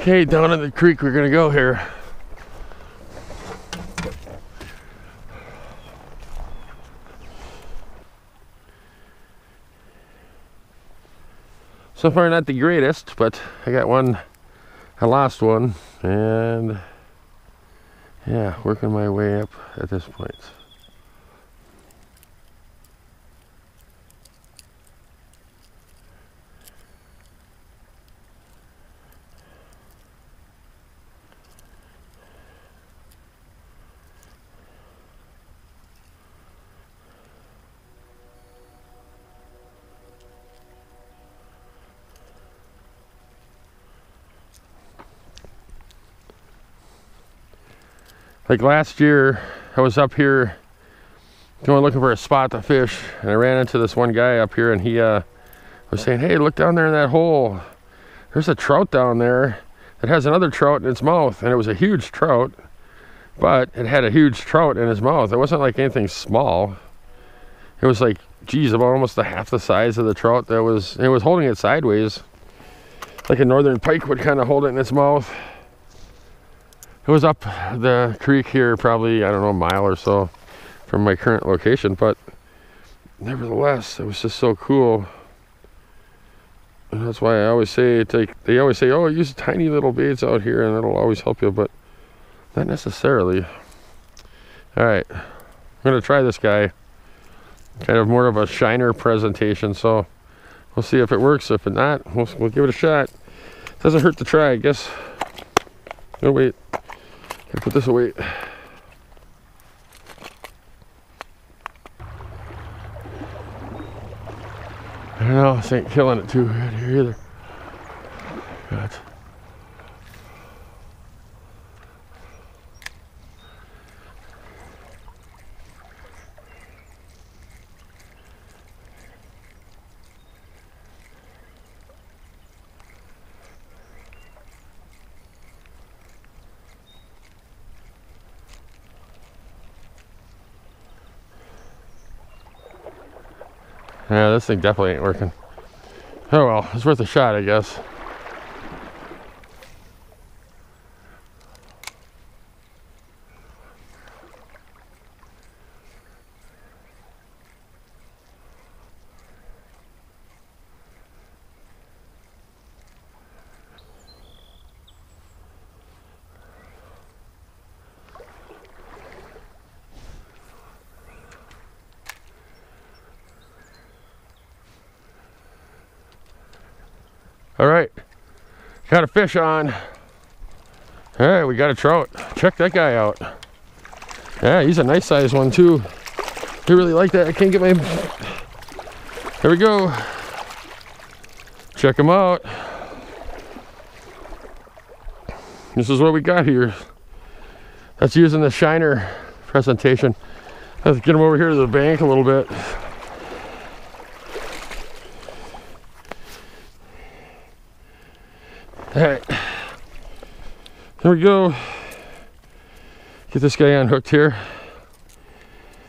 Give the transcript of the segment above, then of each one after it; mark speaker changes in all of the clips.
Speaker 1: Okay, down in the creek we're gonna go here. So far not the greatest, but I got one, I lost one, and yeah, working my way up at this point. Like last year, I was up here going looking for a spot to fish, and I ran into this one guy up here, and he was saying, hey, look down there in that hole. There's a trout down there that has another trout in its mouth. And it was a huge trout, but it had a huge trout in its mouth. It wasn't like anything small. It was like, geez, about almost half the size of the trout that was, it was holding it sideways, like a northern pike would kind of hold it in its mouth. It was up the creek here, probably, I don't know, a mile or so from my current location, but nevertheless, it was just so cool. And that's why I always say, they always say, oh, use tiny little baits out here and it'll always help you, but not necessarily. All right, I'm gonna try this guy. Kind of more of a shiner presentation, so we'll see if it works. If it not, we'll give it a shot. Doesn't hurt to try, I guess. Oh, wait. I put this away. I don't know, this ain't killing it too good here either. God. Yeah, this thing definitely ain't working. Oh well, it's worth a shot, I guess. All right, got a fish on. All right, we got a trout. Check that guy out. Yeah, he's a nice sized one too. I really like that. I can't get my, there we go. Check him out. This is what we got here. That's using the shiner presentation. Let's get him over here to the bank a little bit. All right, here we go. Get this guy unhooked here.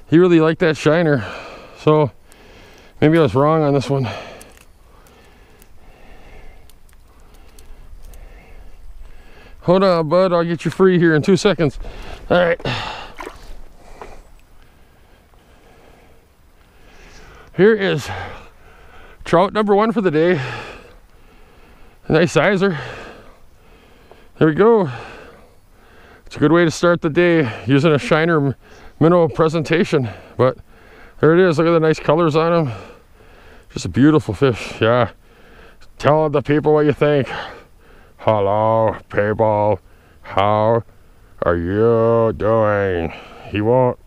Speaker 1: He really liked that shiner, so maybe I was wrong on this one. Hold on, bud, I'll get you free here in 2 seconds. All right. Here is trout number one for the day. A nice sizer. There we go. It's a good way to start the day using a shiner minnow presentation. But there it is. Look at the nice colors on him. Just a beautiful fish. Yeah. Tell the people what you think. Hello, people. How are you doing? He won't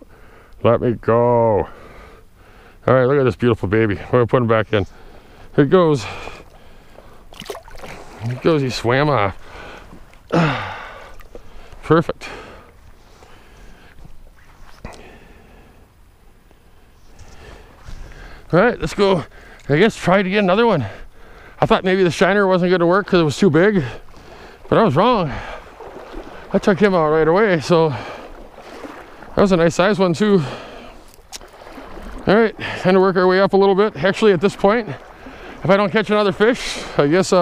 Speaker 1: let me go. All right, look at this beautiful baby. We're gonna put him back in. Here it goes. He goes, he swam off. Perfect. All right, let's go. I guess try to get another one. I thought maybe the shiner wasn't going to work because it was too big, but I was wrong. I took him out right away, so that was a nice size one too. All right, time to work our way up a little bit. Actually, at this point, if I don't catch another fish, I guess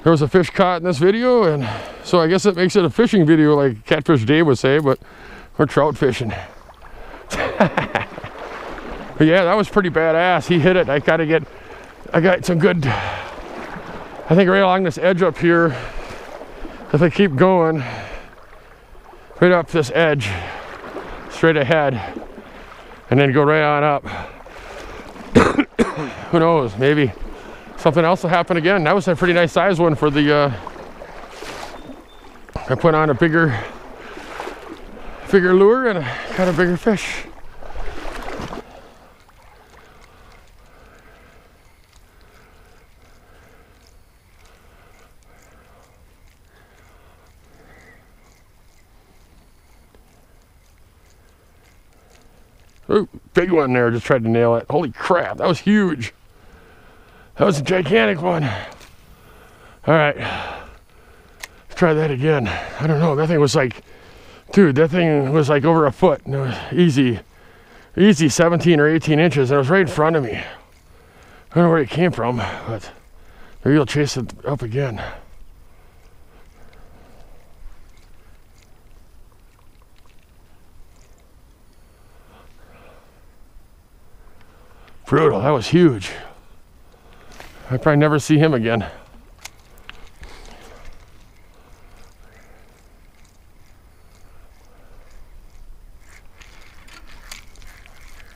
Speaker 1: there was a fish caught in this video, and so I guess it makes it a fishing video like Catfish Dave would say, but we're trout fishing. But yeah, that was pretty badass. He hit it. I got some good, I think right along this edge up here, if I keep going, right up this edge, straight ahead, and then go right on up. Who knows, maybe something else will happen again. That was a pretty nice size one for the, I put on a bigger lure and caught a bigger fish. Ooh, big one there, just tried to nail it. Holy crap, that was huge. That was a gigantic one. All right, let's try that again. I don't know, that thing was like, dude, that thing was like over a foot. And it was easy 17 or 18 inches, and it was right in front of me. I don't know where it came from, but maybe you'll chase it up again. Brutal, that was huge. I'd probably never see him again.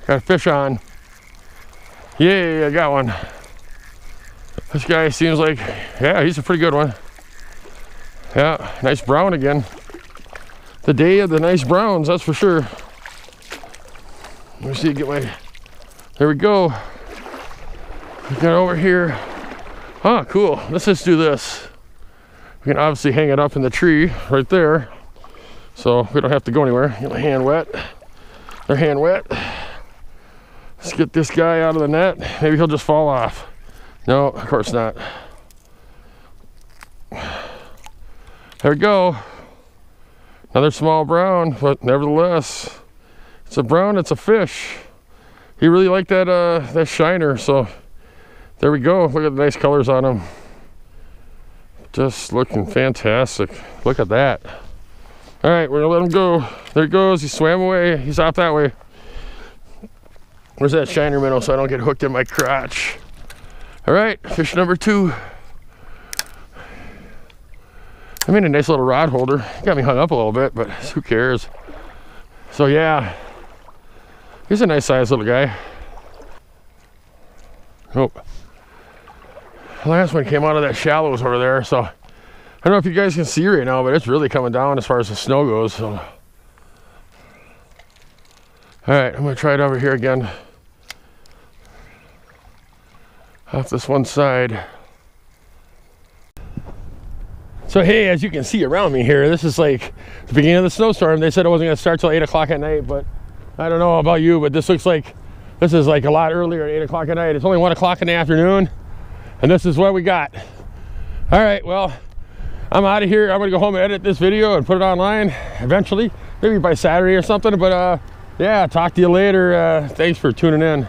Speaker 1: Got a fish on. Yay, I got one. This guy seems like, yeah, he's a pretty good one. Yeah, nice brown again. The day of the nice browns, that's for sure. Let me see, get my, there we go. We got over here. Ah, cool. Let's just do this. We can obviously hang it up in the tree right there, so we don't have to go anywhere. Get my hand wet. Their hand wet. Let's get this guy out of the net. Maybe he'll just fall off. No, of course not. There we go. Another small brown, but nevertheless, it's a brown, it's a fish. He really liked that that shiner, so there we go. Look at the nice colors on him. Just looking fantastic. Look at that. All right, we're gonna let him go. There he goes, he swam away. He's off that way. Where's that shiner minnow so I don't get hooked in my crotch? All right, fish number 2. I made a nice little rod holder. Got me hung up a little bit, but who cares? So yeah, he's a nice sized little guy. Oh, the last one came out of that shallows over there, so I don't know if you guys can see right now, but it's really coming down as far as the snow goes. So, all right, I'm gonna try it over here again. Off this one side. So hey, as you can see around me here, this is like the beginning of the snowstorm. They said it wasn't gonna start till 8 o'clock at night, but I don't know about you, but this looks like this is like a lot earlier at 8 o'clock at night. It's only 1 o'clock in the afternoon, and this is what we got. All right, well, I'm out of here. I'm gonna go home and edit this video and put it online eventually, maybe by Saturday or something. But yeah, talk to you later. Thanks for tuning in.